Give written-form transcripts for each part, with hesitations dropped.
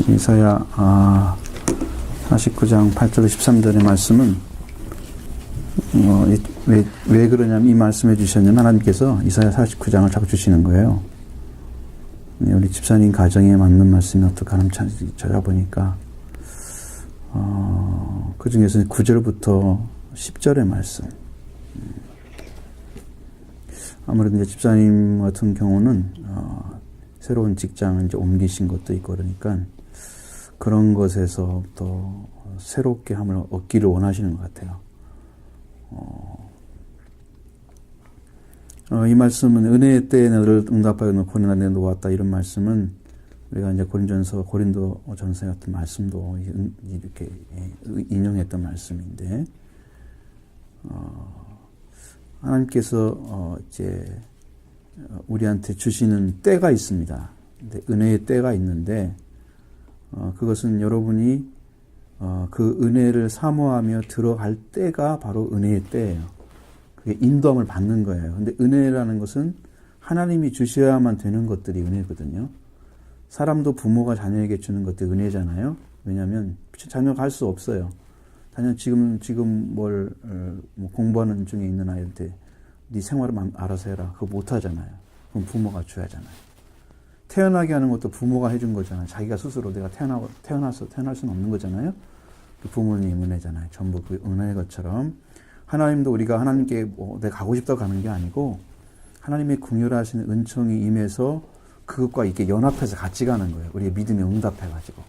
이사야 49장 8절 13절의 말씀은 왜 그러냐면 이 말씀해 주셨냐면 하나님께서 이사야 49장을 자꾸 주시는 거예요. 우리 집사님 가정에 맞는 말씀이 어떻게 하나 찾아보니까 그 중에서 9절부터 10절의 말씀. 아무래도 이제 집사님 같은 경우는 새로운 직장을 이제 옮기신 것도 있고 그러니까 그런 것에서 또 새롭게 함을 얻기를 원하시는 것 같아요. 이 말씀은 은혜의 때에 너를 응답하여 고난의 날에 놓았다 이런 말씀은 우리가 이제 고린도전서 같은 말씀도 이렇게 인용했던 말씀인데 하나님께서 이제 우리한테 주시는 때가 있습니다. 근데 은혜의 때가 있는데 그것은 여러분이 그 은혜를 사모하며 들어갈 때가 바로 은혜의 때예요. 그게 인도함을 받는 거예요. 근데 은혜라는 것은 하나님이 주셔야만 되는 것들이 은혜거든요. 사람도 부모가 자녀에게 주는 것도 은혜잖아요. 왜냐하면 자녀가 할 수 없어요. 자녀 지금 뭘 공부하는 중에 있는 아이한테 네 생활을 알아서 해라. 그거 못 하잖아요. 그럼 부모가 줘야 하잖아요. 태어나게 하는 것도 부모가 해준 거잖아요. 자기가 스스로 내가 태어날 수는 없는 거잖아요. 그 부모님 은혜잖아요. 전부 그 은혜의 것처럼 하나님도 우리가 하나님께 내가 가고 싶다고 가는 게 아니고 하나님의 긍휼하시는 은총이 임해서 그것과 이렇게 연합해서 같이 가는 거예요. 우리의 믿음이 응답해가지고.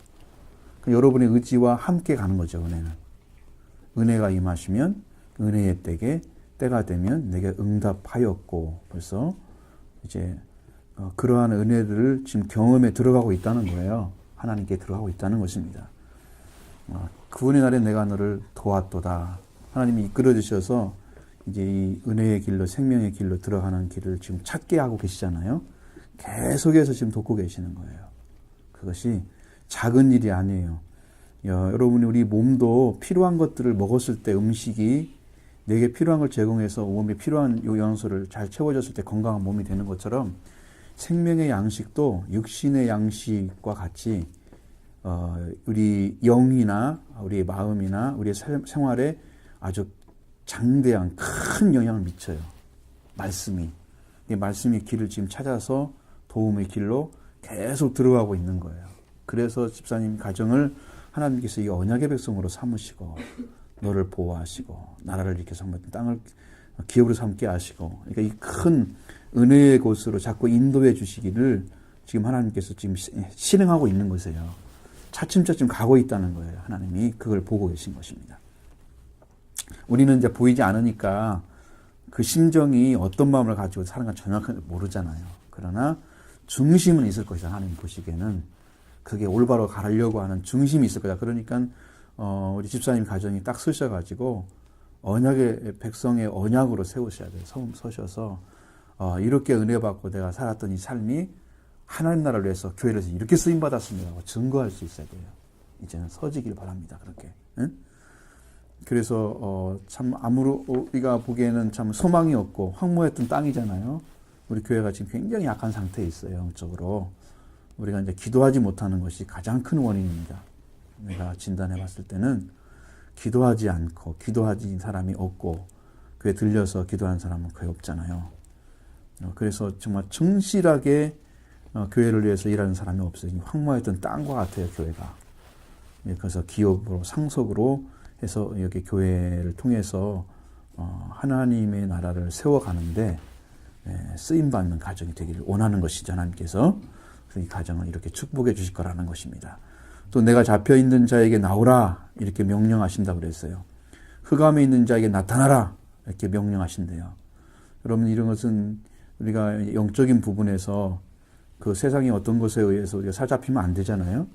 여러분의 의지와 함께 가는 거죠. 은혜는. 은혜가 임하시면 은혜의 때가 되면 내게 응답하였고 벌써 이제 그러한 은혜를 지금 경험에 들어가고 있다는 거예요. 하나님께 들어가고 있다는 것입니다. 구원의 날에 내가 너를 도왔도다. 하나님이 이끌어 주셔서 이제 이 은혜의 길로 생명의 길로 들어가는 길을 지금 찾게 하고 계시잖아요. 계속해서 지금 돕고 계시는 거예요. 그것이 작은 일이 아니에요. 여러분이 우리 몸도 필요한 것들을 먹었을 때 음식이 내게 필요한 걸 제공해서 몸에 필요한 영양소를 잘 채워줬을 때 건강한 몸이 되는 것처럼 생명의 양식도 육신의 양식과 같이 우리 영이나 우리의 마음이나 우리의 생활에 아주 장대한 큰 영향을 미쳐요. 말씀이. 이 말씀의 길을 지금 찾아서 도움의 길로 계속 들어가고 있는 거예요. 그래서 집사님 가정을 하나님께서 이 언약의 백성으로 삼으시고 너를 보호하시고 나라를 일으켜서 땅을 기업으로 삼게 하시고 그러니까 이 큰 은혜의 곳으로 자꾸 인도해 주시기를 지금 하나님께서 지금 실행하고 있는 것이에요. 차츰차츰 가고 있다는 거예요. 하나님이 그걸 보고 계신 것입니다. 우리는 이제 보이지 않으니까 그 심정이 어떤 마음을 가지고 사는가 정확하게 모르잖아요. 그러나 중심은 있을 것이다. 하나님 보시기에는 그게 올바로 가려고 하는 중심이 있을 거다. 그러니까 우리 집사님 가정이 딱 서셔가지고 언약의 백성의 언약으로 세우셔야 돼요. 서셔서 이렇게 은혜 받고 내가 살았던 이 삶이 하나님 나라를 위해서 교회를 위해서 이렇게 쓰임 받았습니다. 증거할 수 있어야 돼요. 이제는 서지길 바랍니다. 그렇게. 응? 그래서 참 우리가 보기에는 참 소망이 없고 황무했던 땅이잖아요. 우리 교회가 지금 굉장히 약한 상태에 있어요. 영적으로. 우리가 이제 기도하지 못하는 것이 가장 큰 원인입니다. 내가 진단해 봤을 때는 기도하지 않고 기도하지 사람이 없고 교회 들려서 기도하는 사람은 거의 없잖아요. 그래서 정말 충실하게 교회를 위해서 일하는 사람이 없어요. 황무했던 땅과 같아요. 교회가. 그래서 기업으로 상속으로 해서 여기 교회를 통해서 하나님의 나라를 세워가는데 쓰임받는 가정이 되기를 원하는 것이죠. 하나님께서. 이 가정을 이렇게 축복해 주실 거라는 것입니다. 또 내가 잡혀있는 자에게 나오라 이렇게 명령하신다고 그랬어요. 흑암에 있는 자에게 나타나라 이렇게 명령하신대요. 여러분 이런 것은 우리가 영적인 부분에서 그 세상의 어떤 것에 의해서 우리가 사잡히면 안 되잖아요.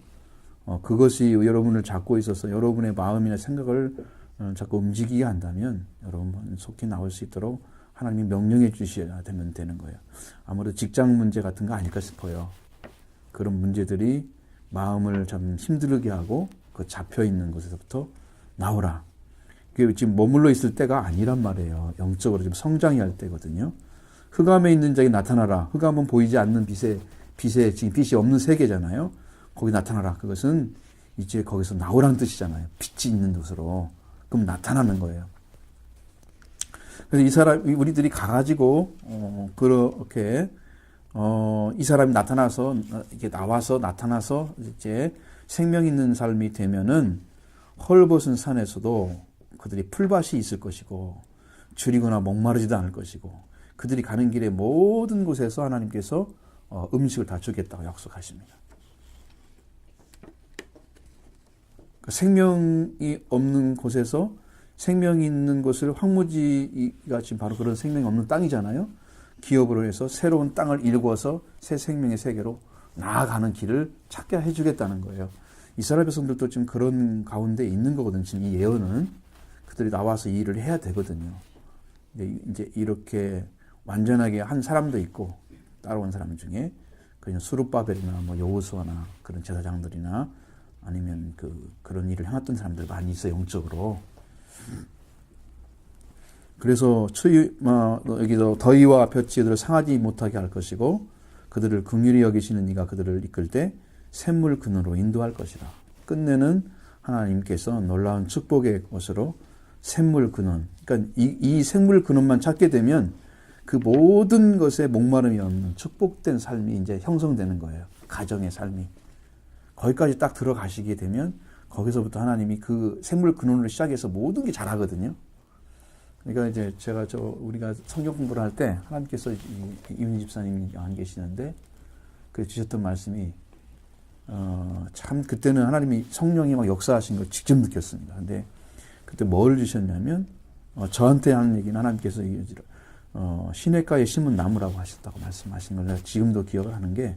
그것이 여러분을 잡고 있어서 여러분의 마음이나 생각을 자꾸 움직이게 한다면 여러분 속히 나올 수 있도록 하나님이 명령해 주셔야 되는 거예요. 아무래도 직장 문제 같은 거 아닐까 싶어요. 그런 문제들이 마음을 좀 힘들게 하고 그 잡혀있는 곳에서부터 나오라. 그게 지금 머물러 있을 때가 아니란 말이에요. 영적으로 좀 성장해야 할 때거든요. 흑암에 있는 자에게 나타나라. 흑암은 보이지 않는 빛에 지금 빛이 없는 세계잖아요. 거기 나타나라. 그것은 이제 거기서 나오라는 뜻이잖아요. 빛이 있는 곳으로. 그럼 나타나는 거예요. 그래서 이 사람, 우리들이 가가지고, 그렇게, 이 사람이 나타나서, 이게 나와서 나타나서 이제 생명 있는 삶이 되면은 헐벗은 산에서도 그들이 풀밭이 있을 것이고, 줄이거나 목마르지도 않을 것이고, 그들이 가는 길의 모든 곳에서 하나님께서 음식을 다 주겠다고 약속하십니다. 생명이 없는 곳에서 생명이 있는 곳을 황무지가 지금 바로 그런 생명이 없는 땅이잖아요. 기업으로 해서 새로운 땅을 일궈서 새 생명의 세계로 나아가는 길을 찾게 해주겠다는 거예요. 이스라엘 백성들도 지금 그런 가운데 있는 거거든요. 지금 이 예언은 그들이 나와서 이 일을 해야 되거든요. 이제 이렇게 완전하게 한 사람도 있고 따라온 사람 중에 그냥 수룹바벨이나 뭐 여호수아나 그런 제사장들이나 아니면 그런 일을 행했던 사람들 많이 있어요, 영적으로. 그래서 여기서 더위와 볕이 상하지 못하게 할 것이고 그들을 긍휼히 여기시는 이가 그들을 이끌 때 샘물 근으로 인도할 것이라. 끝내는 하나님께서 놀라운 축복의 것으로 샘물 근원. 그러니까 이 샘물 근원만 찾게 되면 그 모든 것에 목마름이 없는 축복된 삶이 이제 형성되는 거예요. 가정의 삶이. 거기까지 딱 들어가시게 되면 거기서부터 하나님이 그 샘물 근원으로 시작해서 모든 게 잘하거든요. 그러니까 이제 우리가 성경 공부를 할 때 하나님께서 이윤희 집사님이 안 계시는데 그 주셨던 말씀이 참 그때는 하나님이 성령이 막 역사하신 걸 직접 느꼈습니다. 근데 그때 뭘 주셨냐면 저한테 하는 얘기는 하나님께서 시냇가에 심은 나무라고 하셨다고 말씀하신 걸 내가 지금도 기억을 하는 게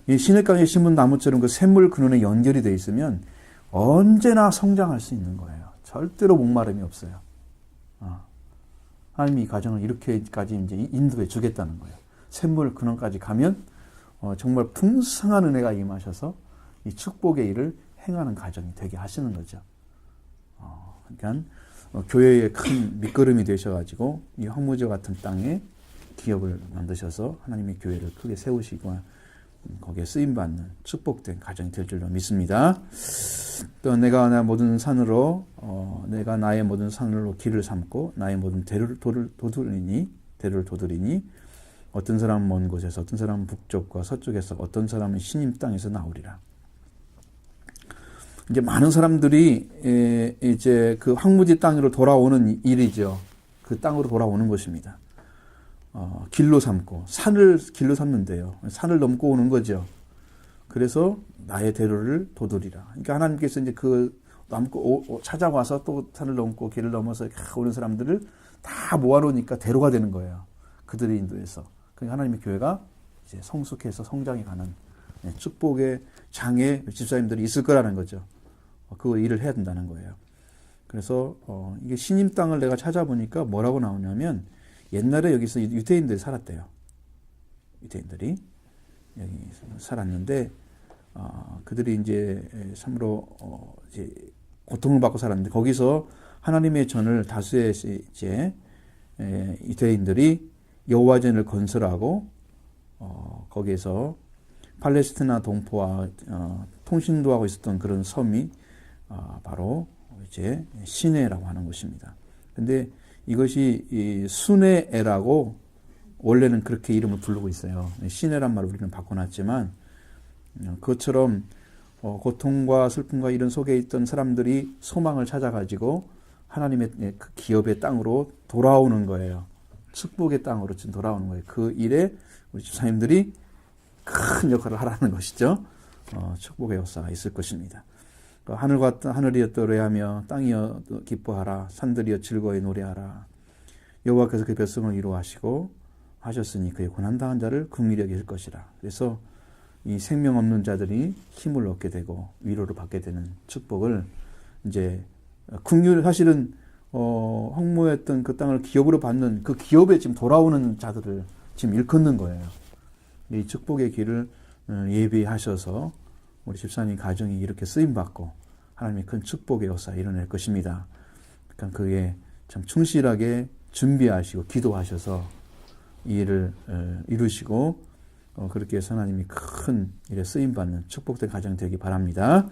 이 시냇가에 심은 나무처럼 그 샘물 근원에 연결이 되어 있으면 언제나 성장할 수 있는 거예요. 절대로 목마름이 없어요. 하나님이 이 가정을 이렇게까지 이제 인도해 주겠다는 거예요. 샘물 근원까지 가면 정말 풍성한 은혜가 임하셔서 이 축복의 일을 행하는 가정이 되게 하시는 거죠. 그러니까 교회의 큰 밑거름이 되셔가지고 이 황무지 같은 땅에 기업을 만드셔서 하나님의 교회를 크게 세우시고 거기에 쓰임받는 축복된 가정이 될 줄로 믿습니다. 또 내가 나의 모든 산으로 길을 삼고 나의 모든 대로를 도두리니 어떤 사람은 먼 곳에서 어떤 사람은 북쪽과 서쪽에서 어떤 사람은 시님 땅에서 나오리라. 이제 많은 사람들이 이제 그 황무지 땅으로 돌아오는 일이죠. 그 땅으로 돌아오는 것입니다. 길로 삼고 산을 길로 삼는데요. 산을 넘고 오는 거죠. 그래서 나의 대로를 도두리라. 그러니까 하나님께서 이제 찾아와서 또 산을 넘고 길을 넘어서 오는 사람들을 다 모아놓으니까 대로가 되는 거예요. 그들의 인도에서. 그러니까 하나님의 교회가 이제 성숙해서 성장해 가는 축복의 장애 집사님들이 있을 거라는 거죠. 그 일을 해야 된다는 거예요. 그래서 이게 신임 땅을 내가 찾아보니까 뭐라고 나오냐면 옛날에 여기서 유대인들이 살았대요. 유대인들이 여기 살았는데 그들이 이제 참으로 이제 고통을 받고 살았는데 거기서 하나님의 전을 다수의 이제 유대인들이 여호와전을 건설하고 거기에서 팔레스티나 동포와 통신도 하고 있었던 그런 섬이 바로 이제 시내라고 하는 곳입니다. 근데 이것이 이 수네에라고 원래는 그렇게 이름을 부르고 있어요. 시내란 말을 우리는 바꿔놨지만 그것처럼 고통과 슬픔과 이런 속에 있던 사람들이 소망을 찾아가지고 하나님의 그 기업의 땅으로 돌아오는 거예요. 축복의 땅으로 지금 돌아오는 거예요. 그 일에 우리 집사님들이 큰 역할을 하라는 것이죠. 축복의 역사가 있을 것입니다. 하늘이여 노래하며 땅이여 기뻐하라. 산들이여 즐거이 노래하라. 여호와께서 그 뱃성을 이루하시고 하셨으니 그의 고난당한 자를 긍휼히 여길 것이라. 그래서 이 생명 없는 자들이 힘을 얻게 되고 위로를 받게 되는 축복을 이제 사실은 황무했던 그 땅을 기업으로 받는 그 기업에 지금 돌아오는 자들을 지금 일컫는 거예요. 이 축복의 길을 예비하셔서 우리 집사님 가정이 이렇게 쓰임받고 하나님의 큰 축복의 역사 일어날 것입니다. 그러니까 그에 참 충실하게 준비하시고 기도하셔서 이 일을 이루시고 그렇게 해서 하나님이 큰 일에 쓰임받는 축복된 가정 되기 바랍니다.